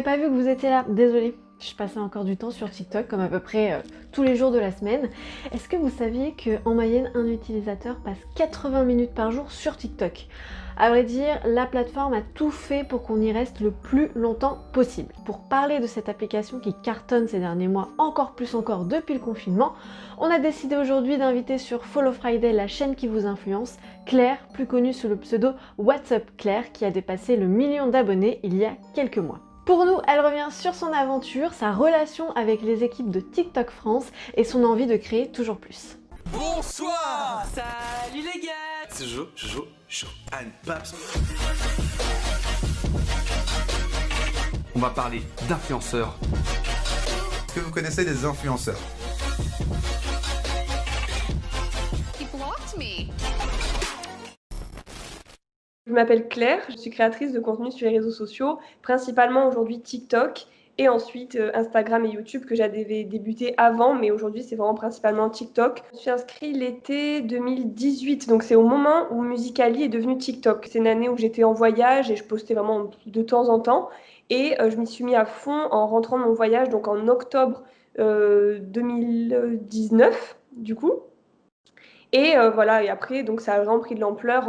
j'avais pas vu que vous étiez là, désolée. Je passais encore du temps sur TikTok, comme à peu près tous les jours de la semaine. Est-ce que vous saviez qu'en moyenne, un utilisateur passe 80 minutes par jour sur TikTok? À vrai dire, la plateforme a tout fait pour qu'on y reste le plus longtemps possible. Pour parler de cette application qui cartonne ces derniers mois, encore plus encore depuis le confinement, on a décidé aujourd'hui d'inviter sur Follow Friday, la chaîne qui vous influence, Claire, plus connue sous le pseudo What's Up Claire, qui a dépassé le 1 million d'abonnés il y a quelques mois. Pour nous, elle revient sur son aventure, sa relation avec les équipes de TikTok France et son envie de créer toujours plus. Bonsoir. Salut les gars. C'est Jojo, Anne Paps. On va parler d'influenceurs. Est-ce que vous connaissez des influenceurs? Je m'appelle Claire, je suis créatrice de contenu sur les réseaux sociaux, principalement aujourd'hui TikTok et ensuite Instagram et YouTube que j'avais débuté avant, mais aujourd'hui c'est vraiment principalement TikTok. Je me suis inscrite l'été 2018, donc c'est au moment où Musical.ly est devenu TikTok. C'est une année où j'étais en voyage et je postais vraiment de temps en temps et je m'y suis mis à fond en rentrant de mon voyage, donc en octobre 2019 du coup. Et voilà, et après, donc ça a vraiment pris de l'ampleur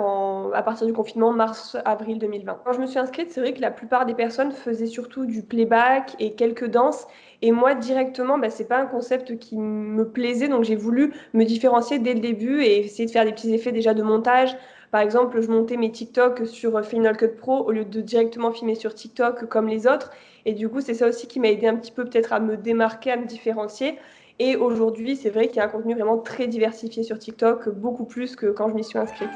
à partir du confinement mars-avril 2020. Quand je me suis inscrite, c'est vrai que la plupart des personnes faisaient surtout du playback et quelques danses. Et moi, directement, c'est pas un concept qui me plaisait, donc j'ai voulu me différencier dès le début et essayer de faire des petits effets déjà de montage. Par exemple, je montais mes TikTok sur Final Cut Pro au lieu de directement filmer sur TikTok comme les autres. Et du coup, c'est ça aussi qui m'a aidé un petit peu peut-être à me démarquer, à me différencier. Et aujourd'hui, c'est vrai qu'il y a un contenu vraiment très diversifié sur TikTok, beaucoup plus que quand je m'y suis inscrite.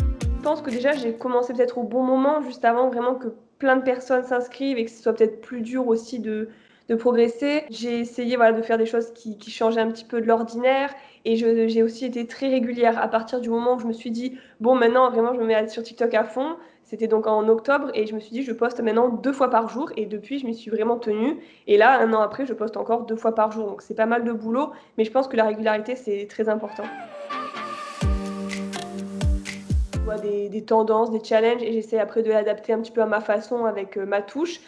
Je pense que déjà, j'ai commencé peut-être au bon moment, juste avant vraiment que plein de personnes s'inscrivent et que ce soit peut-être plus dur aussi de progresser. J'ai essayé de faire des choses qui changeaient un petit peu de l'ordinaire et j'ai aussi été très régulière à partir du moment où je me suis dit, bon, maintenant, vraiment, je me mets sur TikTok à fond. C'était donc en octobre et je me suis dit, je poste maintenant 2 fois par jour et depuis, je m'y suis vraiment tenue. Et là, 1 an après, je poste encore 2 fois par jour. Donc, c'est pas mal de boulot, mais je pense que la régularité, c'est très important. Je vois des tendances, des challenges et j'essaie après de l'adapter un petit peu à ma façon avec ma touche.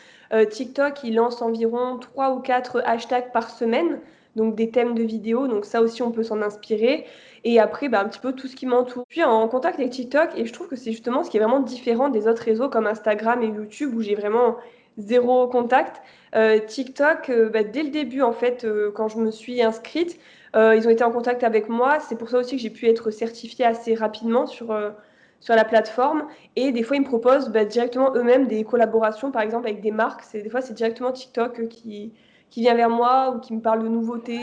TikTok, il lance environ 3 ou 4 hashtags par semaine, donc des thèmes de vidéos, donc ça aussi on peut s'en inspirer. Et après, un petit peu tout ce qui m'entoure. Je suis en contact avec TikTok et je trouve que c'est justement ce qui est vraiment différent des autres réseaux comme Instagram et YouTube où j'ai vraiment zéro contact. TikTok, dès le début en fait, quand je me suis inscrite, ils ont été en contact avec moi. C'est pour ça aussi que j'ai pu être certifiée assez rapidement sur la plateforme. Et des fois, ils me proposent directement eux-mêmes des collaborations, par exemple, avec des marques. Des fois, c'est directement TikTok qui vient vers moi ou qui me parle de nouveautés.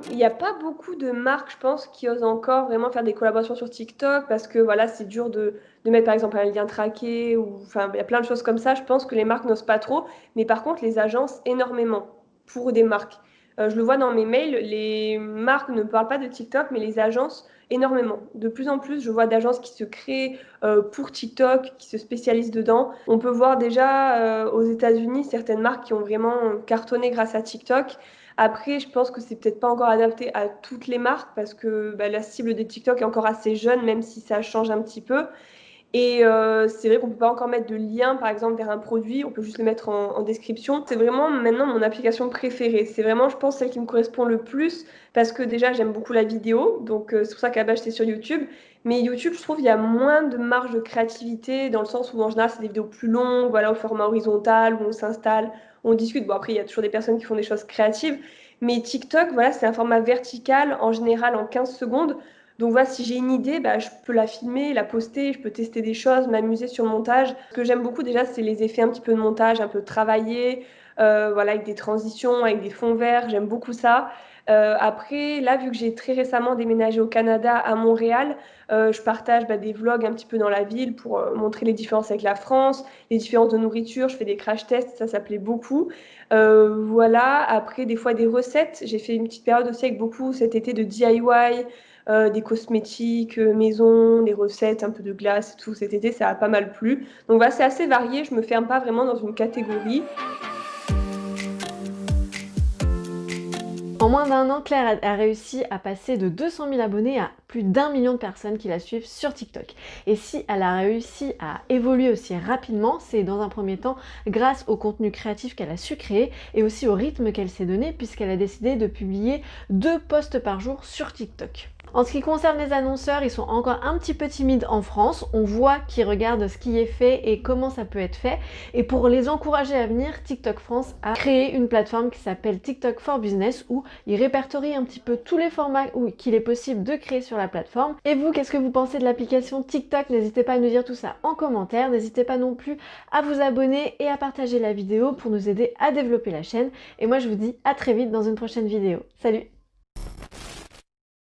Il n'y a pas beaucoup de marques, je pense, qui osent encore vraiment faire des collaborations sur TikTok parce que voilà, c'est dur de mettre par exemple un lien traqué ou enfin, il y a plein de choses comme ça. Je pense que les marques n'osent pas trop, mais par contre, les agences énormément pour des marques. Je le vois dans mes mails, les marques ne parlent pas de TikTok, mais les agences énormément. De plus en plus, je vois d'agences qui se créent pour TikTok, qui se spécialisent dedans. On peut voir déjà aux États-Unis certaines marques qui ont vraiment cartonné grâce à TikTok. Après, je pense que c'est peut-être pas encore adapté à toutes les marques parce que la cible de TikTok est encore assez jeune, même si ça change un petit peu. Et c'est vrai qu'on peut pas encore mettre de lien, par exemple, vers un produit. On peut juste le mettre en description. C'est vraiment maintenant mon application préférée. C'est vraiment, je pense, celle qui me correspond le plus parce que déjà, j'aime beaucoup la vidéo. Donc, c'est pour ça qu'à la base, j'étais sur YouTube. Mais YouTube, je trouve, il y a moins de marge de créativité dans le sens où, en général, c'est des vidéos plus longues, voilà, au format horizontal, où on s'installe, on discute. Bon, après, il y a toujours des personnes qui font des choses créatives. Mais TikTok, voilà, c'est un format vertical, en général, en 15 secondes. Donc voilà, si j'ai une idée, je peux la filmer, la poster, je peux tester des choses, m'amuser sur le montage. Ce que j'aime beaucoup déjà, c'est les effets un petit peu de montage, un peu travaillés, voilà, avec des transitions, avec des fonds verts, j'aime beaucoup ça. Après, là, vu que j'ai très récemment déménagé au Canada, à Montréal, je partage des vlogs un petit peu dans la ville pour montrer les différences avec la France, les différences de nourriture, je fais des crash tests, ça plaît beaucoup. Voilà, après, des fois des recettes. J'ai fait une petite période aussi avec beaucoup cet été de DIY, des cosmétiques maison, des recettes, un peu de glace et tout. Cet été, ça a pas mal plu. Donc voilà, c'est assez varié. Je me ferme pas vraiment dans une catégorie. En moins d'un an, Claire a réussi à passer de 200 000 abonnés à plus d'1 million de personnes qui la suivent sur TikTok. Et si elle a réussi à évoluer aussi rapidement, c'est dans un premier temps grâce au contenu créatif qu'elle a su créer et aussi au rythme qu'elle s'est donné puisqu'elle a décidé de publier 2 posts par jour sur TikTok. En ce qui concerne les annonceurs, ils sont encore un petit peu timides en France. On voit qu'ils regardent ce qui est fait et comment ça peut être fait. Et pour les encourager à venir, TikTok France a créé une plateforme qui s'appelle TikTok for Business où ils répertorient un petit peu tous les formats qu'il est possible de créer sur la plateforme. Et vous, qu'est-ce que vous pensez de l'application TikTok? N'hésitez pas à nous dire tout ça en commentaire. N'hésitez pas non plus à vous abonner et à partager la vidéo pour nous aider à développer la chaîne. Et moi, je vous dis à très vite dans une prochaine vidéo. Salut!